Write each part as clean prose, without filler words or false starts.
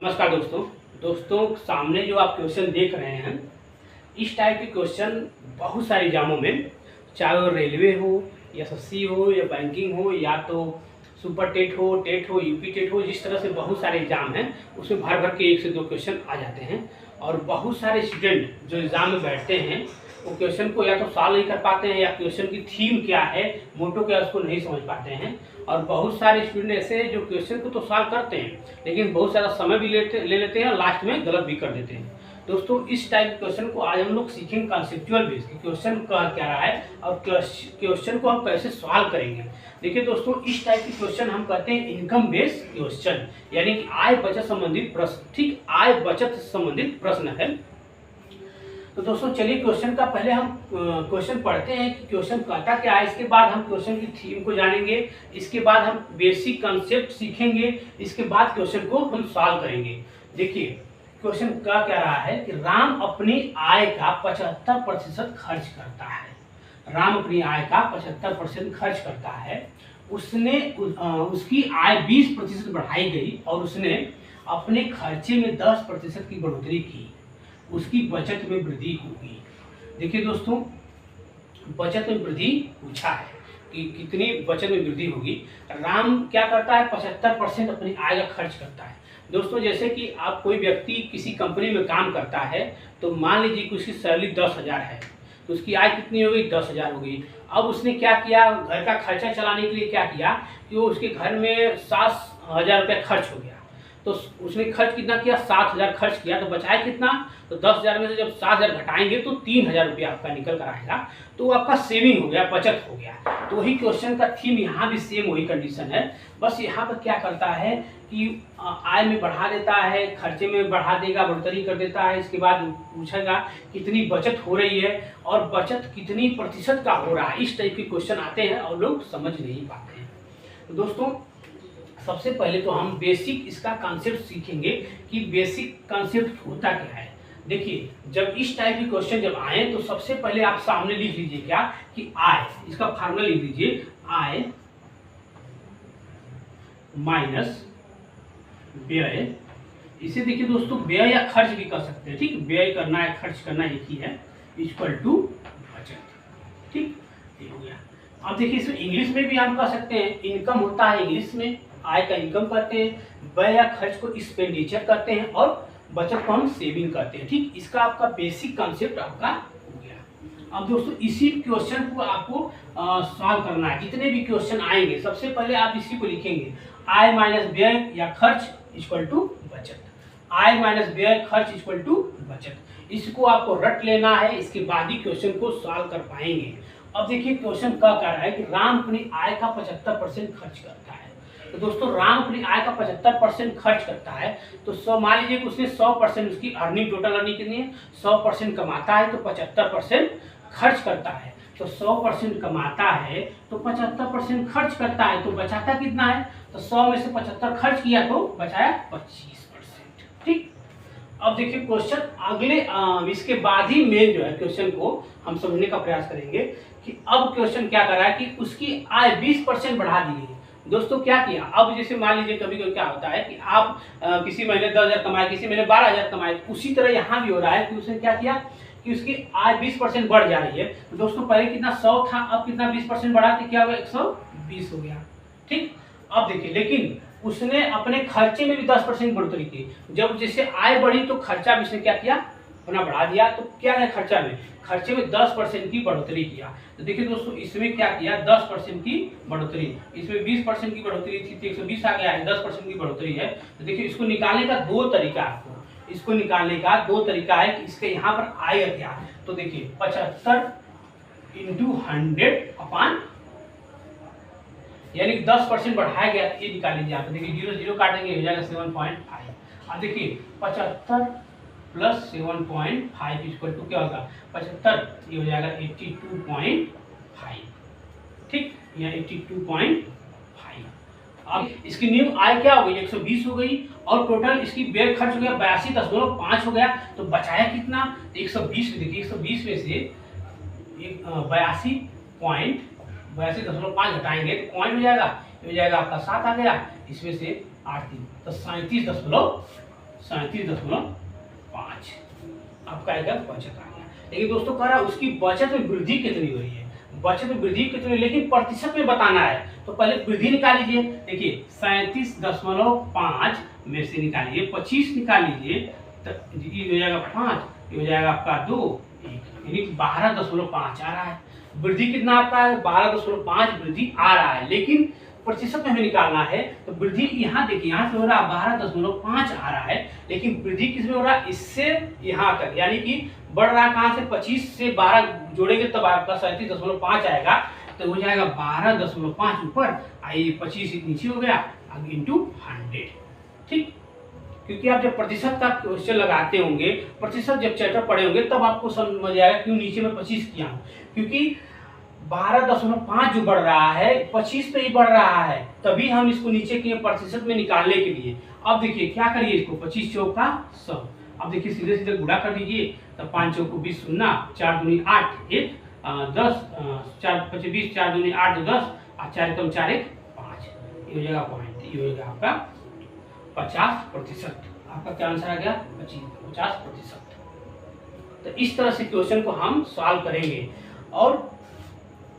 नमस्कार दोस्तों सामने जो आप क्वेश्चन देख रहे हैं इस टाइप के क्वेश्चन बहुत सारे एग्जामों में, चाहे वो रेलवे हो या एसएससी हो या बैंकिंग हो या तो सुपर टेट हो यूपी टेट हो, जिस तरह से बहुत सारे एग्जाम हैं उसमें भर भर के 1 से 2 क्वेश्चन आ जाते हैं। और बहुत सारे स्टूडेंट जो एग्ज़ाम में बैठते हैं वो क्वेश्चन को या तो सॉल्व नहीं कर पाते हैं या क्वेश्चन की थीम क्या है, मोटो क्या, उसको नहीं समझ पाते हैं। और बहुत सारे स्टूडेंट ऐसे हैं जो क्वेश्चन को तो सॉल्व करते हैं लेकिन बहुत सारा समय भी ले लेते हैं और लास्ट में गलत भी कर देते हैं। दोस्तों इस टाइप के क्वेश्चन को आज हम लोग सीखेंगे कॉन्सेप्चुअल बेस कि क्वेश्चन कह क्या रहा है और क्वेश्चन को हम कैसे सॉल्व करेंगे। देखिए दोस्तों, इस टाइप के क्वेश्चन हम कहते हैं इनकम बेस्ड क्वेश्चन, यानी कि आय बचत संबंधित प्रश्न। ठीक, आय बचत संबंधित प्रश्न है। तो दोस्तों चलिए क्वेश्चन का पहले हम क्वेश्चन पढ़ते हैं कि क्वेश्चन कहता क्या है। इसके बाद हम क्वेश्चन की थीम को जानेंगे, इसके बाद हम बेसिक कंसेप्ट सीखेंगे, इसके बाद क्वेश्चन को हम सॉल्व करेंगे। देखिए क्वेश्चन क्या कह रहा है कि राम अपनी आय का 75% खर्च करता है। राम अपनी आय का 75% खर्च करता है। उसकी आय 20% बढ़ाई गई और उसने अपने खर्चे में 10% की बढ़ोतरी की। उसकी बचत में वृद्धि होगी। देखिए दोस्तों, बचत में वृद्धि पूछा है कि कितनी बचत में वृद्धि होगी। राम क्या करता है, 75% अपनी आय का खर्च करता है। दोस्तों जैसे कि आप कोई व्यक्ति किसी कंपनी में काम करता है तो मान लीजिए कि उसकी सैलरी 10,000 है तो उसकी आय कितनी हो गई, 10,000 हो गई। अब उसने क्या किया, घर का खर्चा चलाने के लिए क्या किया कि वो उसके घर में 7,000 रुपये खर्च हो गया। तो उसने खर्च कितना किया, 7,000 खर्च किया, तो बचाए कितना, तो 10,000 में से जब 7,000 घटाएंगे तो 3,000 रुपया आपका निकल कर आएगा। तो आपका सेविंग हो गया, बचत हो गया। तो वही क्वेश्चन का थीम यहाँ भी सेम वही कंडीशन है। बस यहाँ पर क्या करता है कि आय में बढ़ा देता है, खर्चे में बढ़ा देगा, बढ़ोतरी कर देता है। इसके बाद पूछेगा कितनी बचत हो रही है और बचत कितनी प्रतिशत का हो रहा है। इस टाइप के क्वेश्चन आते हैं और लोग समझ नहीं पाते हैं। तो दोस्तों सबसे पहले तो हम बेसिक इसका कॉन्सेप्ट सीखेंगे कि बेसिक कॉन्सेप्ट होता क्या है। देखिए जब इस टाइप के क्वेश्चन जब आए तो सबसे पहले आप सामने लिख लीजिए क्या कि आय, इसका फार्मूला लिख लीजिए, आय माइनस व्यय। इसे देखिए दोस्तों, व्यय या खर्च भी कर सकते हैं। ठीक, व्यय करना है खर्च करना एक ही है, इक्वल टू बचत। ठीक, ये हो गया। अब देखिए इसमें इंग्लिश में भी हम कह सकते हैं, इनकम होता है इंग्लिश में, आय का इनकम करते हैं, व्यय या खर्च को एक्सपेंडिचर करते हैं और बचत को हम सेविंग करते हैं। ठीक, इसका आपका बेसिक कॉन्सेप्ट आपका हो गया। अब दोस्तों इसी क्वेश्चन को आपको सॉल्व करना है। जितने भी क्वेश्चन आएंगे सबसे पहले आप इसी को लिखेंगे, आय माइनस व्यय या खर्च इक्वल टू बचत। आय माइनस व्यय खर्च इक्वल टू बचत। इसको आपको रट लेना है, इसके बाद ही क्वेश्चन को सॉल्व कर पाएंगे। अब देखिए क्वेश्चन क्या कह रहा है कि राम अपनी आय का 75% खर्च करता है। तो दोस्तों राम अपनी आय का 75% खर्च करता है तो मान लीजिए कि उसने 100% उसकी अर्निंग, टोटल अर्निंग कितनी है, 100% कमाता है तो 75% खर्च करता है। तो 100% कमाता है तो 75% खर्च करता है, तो बचाता कितना है, तो 100 में से 75 खर्च किया तो बचाया 25%। ठीक, अब देखिए क्वेश्चन अगले इसके बाद ही मेन जो है क्वेश्चन को हम समझने का प्रयास करेंगे कि अब क्वेश्चन क्या कर रहा है कि उसकी आय 20% बढ़ा दी गई। दोस्तों क्या किया, अब जैसे मान लीजिए कभी कभी क्या होता है कि आप किसी महीने 10,000 कमाए, किसी महीने 12,000 कमाए, उसी तरह यहाँ भी हो रहा है कि उसने क्या किया कि उसकी आय 20% बढ़ जा रही है। तो दोस्तों पहले कितना 100 था, अब कितना 20% बढ़ा के क्या हुआ, 120 हो गया। ठीक, अब देखिए लेकिन उसने अपने खर्चे में भी 10% बढ़ोतरी की। जब जैसे आय बढ़ी तो खर्चा भी उसने क्या किया, अपना बढ़ा दिया। तो क्या है, खर्चे में 10% की बढ़ोतरी किया। तो देखिए दोस्तों इसमें क्या किया, 10% की बढ़ोतरी, इसमें 20% की बढ़ोतरी थी तो 120 आ गया है, 10% की बढ़ोतरी है। तो देखिए इसको निकालने का दो तरीका है कि इसके यहाँ पर आय क्या है। तो देखिए 75 इंटू 100 अपान, यानी 10% बढ़ाया गया, ये निकाल लीजिए आप। देखिए 0 0 काटेंगे हो जाएगा 7.5। अब देखिए 75 प्लस 7.5 इक्वल टू क्या होगा, 75, ये हो जाएगा 82.5। ठीक, यहाँ 82.5। अब इसकी न्यू आय क्या हो गई, 120 हो गई और टोटल इसकी व्यय खर्च हो गया 82.5 हो गया। तो बचाया कितना, 120। देखिए 120 में से 82.5 घटाएंगे तो पॉइंट हो जाएगा आपका 7 आ गया, इसमें से 8 3 तो 37.7 37.5 आपका आएगा बचत आ गया। लेकिन दोस्तों कह रहा है उसकी बचत में वृद्धि कितनी हो रही है, बचत में वृद्धि कितनी हो रही है, लेकिन प्रतिशत में बताना है। तो पहले वृद्धि निकाल लीजिए। देखिए 37.5 में से निकालिए 25 निकाल लीजिए, तो ये हो जाएगा 5, ये हो जाएगा आपका 2, यानी 12.5 आ रहा है। वृद्धि कितना आपका है, 12.5 वृद्धि आ रहा है, लेकिन प्रतिशत में हमें निकालना है। तो वृद्धि यहाँ देखिए, यहाँ से हो रहा है 12.5 आ रहा है, लेकिन वृद्धि किसमें हो रहा है, इससे यहाँ तक, यानी कि बढ़ रहा है कहाँ से, 25 से 12 जोड़ेंगे तब आपका 37.5 आएगा। तो हो जाएगा 12.5 ऊपर, आइए 25 नीचे हो गया, इंटू 100। ठीक, क्योंकि आप जब प्रतिशत का क्वेश्चन लगाते होंगे, प्रतिशत जब चैप्टर पढ़े होंगे, तब आपको समझ आएगा क्यों नीचे में 25 किया हूँ, क्योंकि 12.5 जो बढ़ रहा है 25 पे ही बढ़ रहा है, तभी हम इसको नीचे किए प्रतिशत में निकालने के लिए। अब देखिए क्या करिए, इसको 25 चौका 100। अब देखिए सीधे सीधे गुणा कर दीजिए, तो 5 चौको 20 शून्य, 4 दूनी 8, 1 10, 4 25 20, 4 दूनी 8 10, 4 कम 4 1 5, ये हो जाएगा पॉइंट, ये हो जाएगा आपका 50%। आपका क्या आंसर आ गया, 50%। तो इस तरह से क्वेश्चन को हम सॉल्व करेंगे। और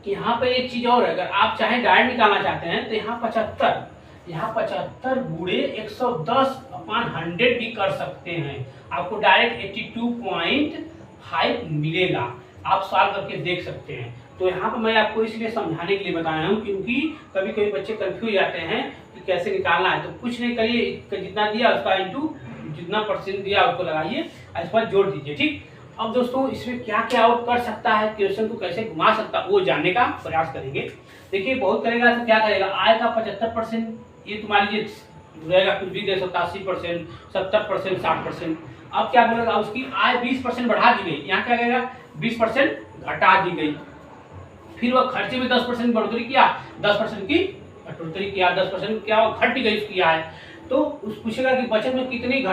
यहाँ पे एक चीज और है, अगर आप चाहे डायरेक्ट निकालना चाहते हैं तो यहाँ 75 गुणे 110/100 भी कर सकते हैं, आपको डायरेक्ट 82.5 मिलेगा। आप सॉल्व करके देख सकते हैं। तो यहाँ पर मैं आपको इसलिए समझाने के लिए बताया हूँ, क्योंकि कभी कभी बच्चे कंफ्यूज जाते हैं कि कैसे निकालना है। तो कुछ नहीं करिए, जितना दिया उसका इंटू जितना परसेंट दिया उसको लगाइए, इस पर जोड़ दीजिए। ठीक, अब दोस्तों इसमें क्या क्या और कर सकता है, क्वेश्चन को कैसे घुमा सकता है, वो जानने का प्रयास करेंगे। देखिए बहुत करेगा तो क्या करेगा, आय का 75%, ये तुम्हारी रहेगा, कुछ भी दे सकता, 80%, 70%, 60%। अब क्या बोलेगा, उसकी आय 20% बढ़ा दी गई, यहाँ क्या कहेगा 20% घटा दी गई। फिर वह खर्चे में 10% बढ़ोतरी किया, 10% की कटौती किया, 10% क्या घट गई उसकी आय। तो उस पूछेगा कि बचत में कितनी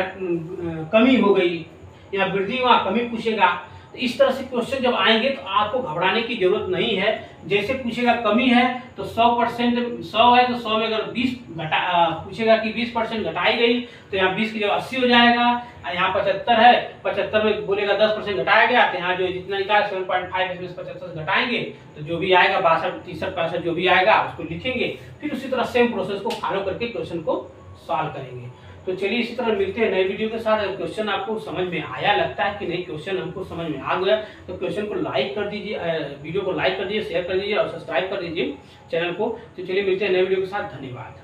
कमी हो गई या वृद्धि हुआ, कमी पूछेगा। तो इस तरह से क्वेश्चन जब आएंगे तो आपको घबराने की जरूरत नहीं है। जैसे पूछेगा कमी है तो 100% 100 है तो 100 में अगर 20 पूछेगा कि 20% घटाई गई तो यहाँ 20 की जगह 80 हो जाएगा। यहाँ 75 है, 75 में बोलेगा 10% घटाया गया, तो यहाँ जो जितना निकाला 7.5 इसमें 75 घटाएंगे तो जो भी आएगा 62 63 65 जो भी आएगा उसको लिखेंगे। फिर उसी तरह सेम प्रोसेस को फॉलो करके क्वेश्चन को सॉल्व करेंगे। तो चलिए इसी तरह मिलते हैं नए वीडियो के साथ। क्वेश्चन आपको समझ में आया, लगता है कि नहीं क्वेश्चन हमको समझ में आ गया, तो क्वेश्चन को लाइक कर दीजिए, वीडियो को लाइक कर दीजिए, शेयर कर दीजिए और सब्सक्राइब कर दीजिए चैनल को। तो चलिए मिलते हैं नए वीडियो के साथ, धन्यवाद।